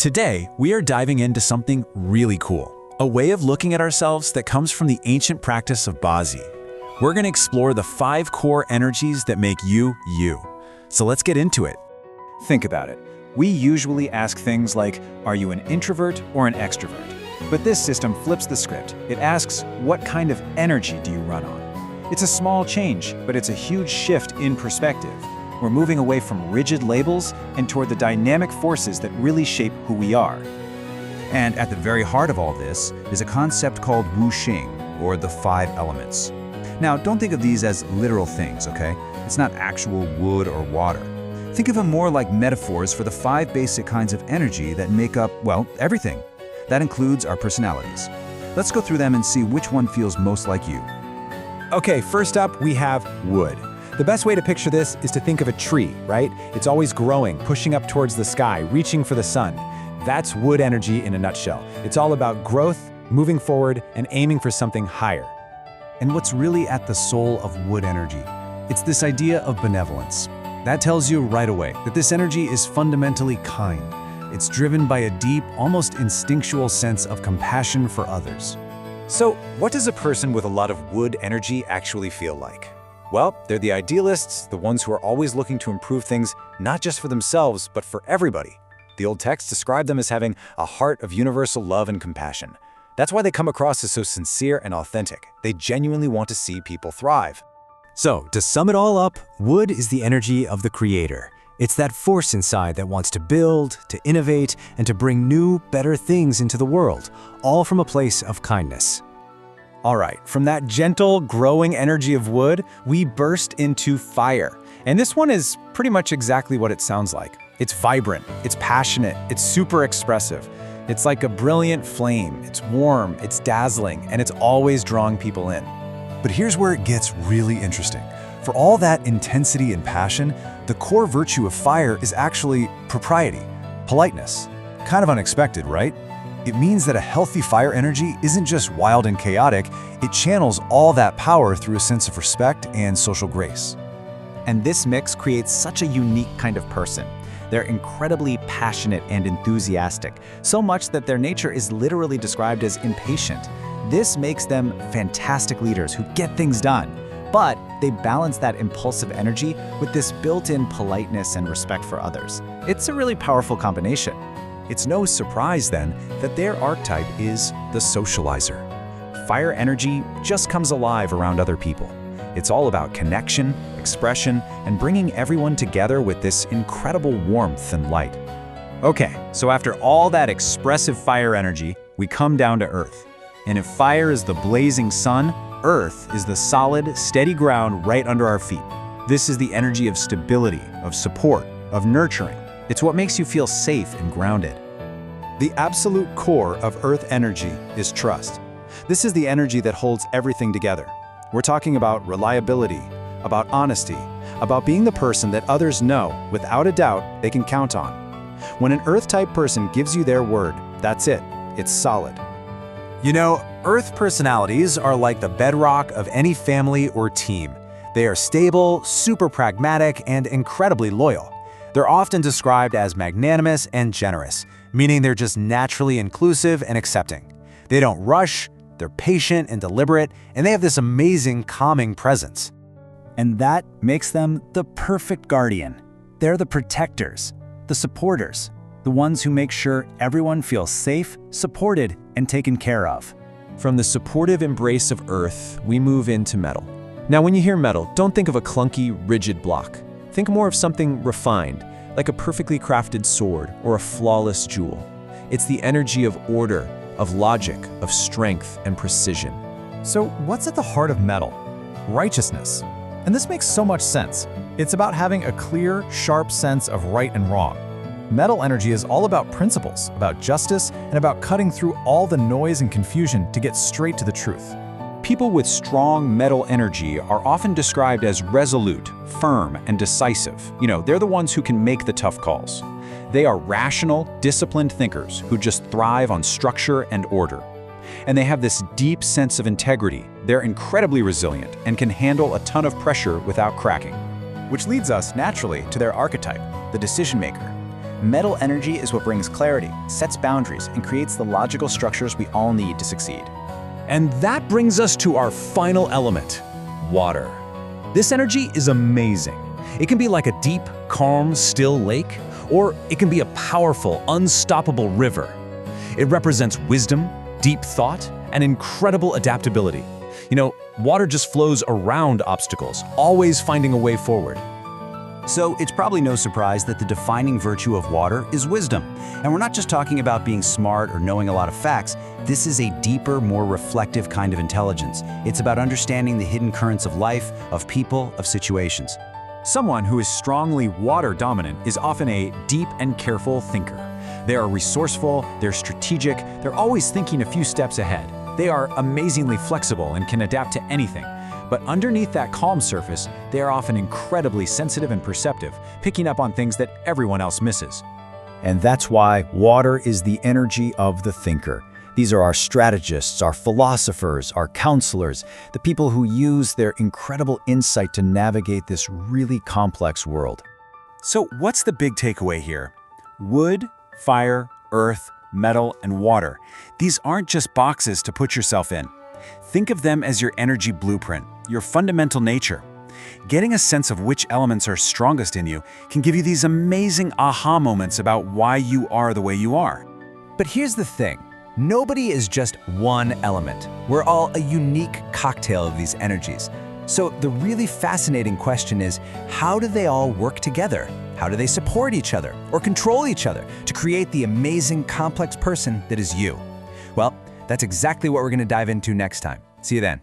Today, we are diving into something really cool, a way of looking at ourselves that comes from the ancient practice of Bazi. We're going to explore the 5 core energies that make you, you. So let's get into it. Think about it. We usually ask things like, are you an introvert or an extrovert? But this system flips the script. It asks, what kind of energy do you run on? It's a small change, but it's a huge shift in perspective. We're moving away from rigid labels and toward the dynamic forces that really shape who we are. And at the very heart of all this is a concept called wuxing, or the 5 elements. Now, don't think of these as literal things, okay? It's not actual wood or water. Think of them more like metaphors for the 5 basic kinds of energy that make up, well, everything. That includes our personalities. Let's go through them and see which one feels most like you. Okay, first up, we have wood. The best way to picture this is to think of a tree, right? It's always growing, pushing up towards the sky, reaching for the sun. That's wood energy in a nutshell. It's all about growth, moving forward, and aiming for something higher. And what's really at the soul of wood energy? It's this idea of benevolence. That tells you right away that this energy is fundamentally kind. It's driven by a deep, almost instinctual sense of compassion for others. So, what does a person with a lot of wood energy actually feel like? Well, they're the idealists, the ones who are always looking to improve things, not just for themselves, but for everybody. The old texts describe them as having a heart of universal love and compassion. That's why they come across as so sincere and authentic. They genuinely want to see people thrive. So, to sum it all up, wood is the energy of the creator. It's that force inside that wants to build, to innovate, and to bring new, better things into the world, all from a place of kindness. All right, from that gentle, growing energy of wood, we burst into fire. And this one is pretty much exactly what it sounds like. It's vibrant, it's passionate, it's super expressive. It's like a brilliant flame, it's warm, it's dazzling, and it's always drawing people in. But here's where it gets really interesting. For all that intensity and passion, the core virtue of fire is actually propriety, politeness. Kind of unexpected, right? It means that a healthy fire energy isn't just wild and chaotic, it channels all that power through a sense of respect and social grace. And this mix creates such a unique kind of person. They're incredibly passionate and enthusiastic, so much that their nature is literally described as impatient. This makes them fantastic leaders who get things done. But they balance that impulsive energy with this built-in politeness and respect for others. It's a really powerful combination. It's no surprise then that their archetype is the socializer. Fire energy just comes alive around other people. It's all about connection, expression, and bringing everyone together with this incredible warmth and light. Okay, so after all that expressive fire energy, we come down to Earth. And if fire is the blazing sun, Earth is the solid, steady ground right under our feet. This is the energy of stability, of support, of nurturing. It's what makes you feel safe and grounded. The absolute core of Earth energy is trust. This is the energy that holds everything together. We're talking about reliability, about honesty, about being the person that others know, without a doubt, they can count on. When an Earth-type person gives you their word, that's it. It's solid. You know, Earth personalities are like the bedrock of any family or team. They are stable, super pragmatic, and incredibly loyal. They're often described as magnanimous and generous, meaning they're just naturally inclusive and accepting. They don't rush, they're patient and deliberate, and they have this amazing calming presence. And that makes them the perfect guardian. They're the protectors, the supporters, the ones who make sure everyone feels safe, supported, and taken care of. From the supportive embrace of Earth, we move into metal. Now, when you hear metal, don't think of a clunky, rigid block. Think more of something refined, like a perfectly crafted sword or a flawless jewel. It's the energy of order, of logic, of strength and precision. So what's at the heart of metal? Righteousness. And this makes so much sense. It's about having a clear, sharp sense of right and wrong. Metal energy is all about principles, about justice, and about cutting through all the noise and confusion to get straight to the truth. People with strong metal energy are often described as resolute, firm, and decisive. They're the ones who can make the tough calls. They are rational, disciplined thinkers who just thrive on structure and order. And they have this deep sense of integrity. They're incredibly resilient and can handle a ton of pressure without cracking. Which leads us naturally to their archetype, the decision maker. Metal energy is what brings clarity, sets boundaries, and creates the logical structures we all need to succeed. And that brings us to our final element, water. This energy is amazing. It can be like a deep, calm, still lake, or it can be a powerful, unstoppable river. It represents wisdom, deep thought, and incredible adaptability. You know, water just flows around obstacles, always finding a way forward. So it's probably no surprise that the defining virtue of water is wisdom. And we're not just talking about being smart or knowing a lot of facts. This is a deeper, more reflective kind of intelligence. It's about understanding the hidden currents of life, of people, of situations. Someone who is strongly water dominant is often a deep and careful thinker. They are resourceful, they're strategic, they're always thinking a few steps ahead. They are amazingly flexible and can adapt to anything. But underneath that calm surface, they are often incredibly sensitive and perceptive, picking up on things that everyone else misses. And that's why water is the energy of the thinker. These are our strategists, our philosophers, our counselors, the people who use their incredible insight to navigate this really complex world. So what's the big takeaway here? Wood, fire, earth, metal, and water. These aren't just boxes to put yourself in. Think of them as your energy blueprint, your fundamental nature. Getting a sense of which elements are strongest in you can give you these amazing aha moments about why you are the way you are. But here's the thing. Nobody is just one element. We're all a unique cocktail of these energies. So the really fascinating question is, how do they all work together? How do they support each other or control each other to create the amazing, complex person that is you? Well, that's exactly what we're going to dive into next time. See you then.